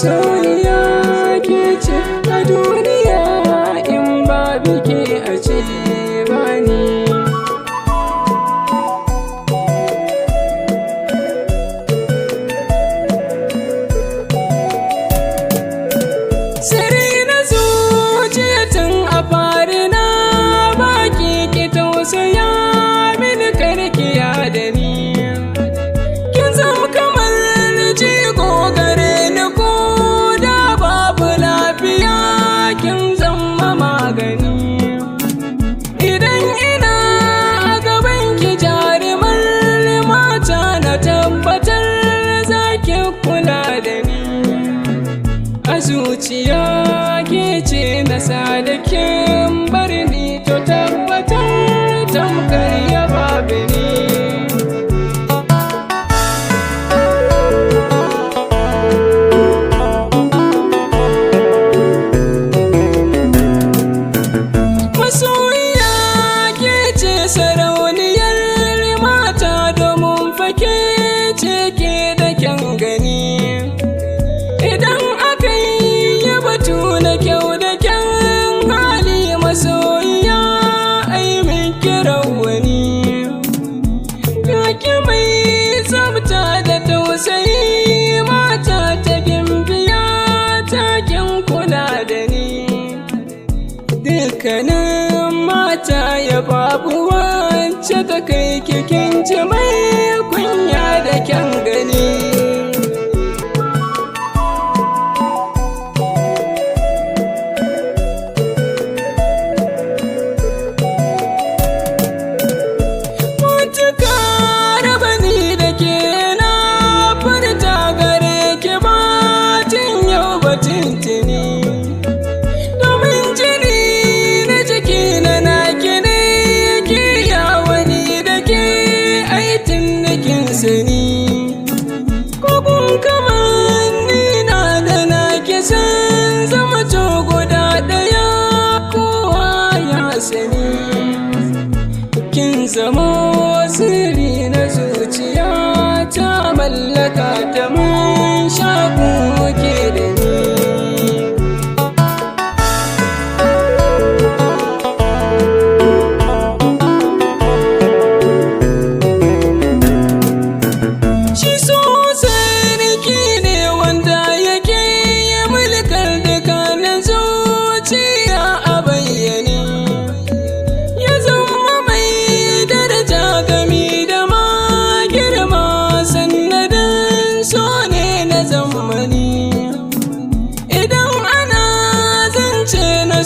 masoyiya ke ce a duniya, in babu ke a ce bani. Sirri na zuciya tun a fari na baki ki tausaya mini karkiya da ni. Kin zama kamar jigo gare ni, ko da babu lafiya kin zama magani. Idan ina a gaban ki jarumar mata, na tabbatar za ki kula da ni. A zuciya ke ce na sa da kin bar ni, to tabbatar tamkar ya babu ni. Masoyiya ke ce sarauniyar mata, domin fake ce ke da kyan gani. Idan aka yi batu na kyau da kyan hali, masoyiya ai min kiran wani. Kaki mai tsafta da tausayi, mata ta gimbiya ta kin kula da ni. Dukkanin mata ya babu wacce ta kai kikin ji mai kunya da kyan gani. Domin jini na jiki na naki ne, ke yawani da ke aitin nakin sani. Kokun kamar ni na da naki san zama to guda ɗaya, kowa ya sani. Kin zama sirri na zuciya ta, mallaka ta mun shaku ke da ni.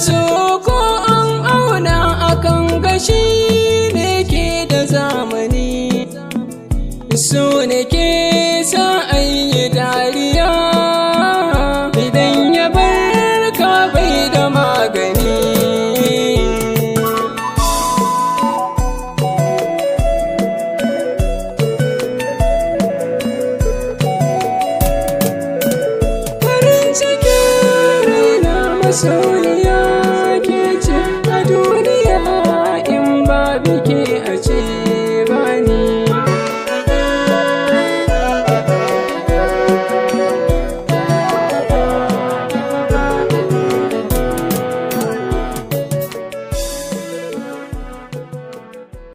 So ko an auna akan gashi ne ke da zamani. So ne ke sa ayi dariya, idan ya bar ka bai da magani. Farin cikin raina masoyiya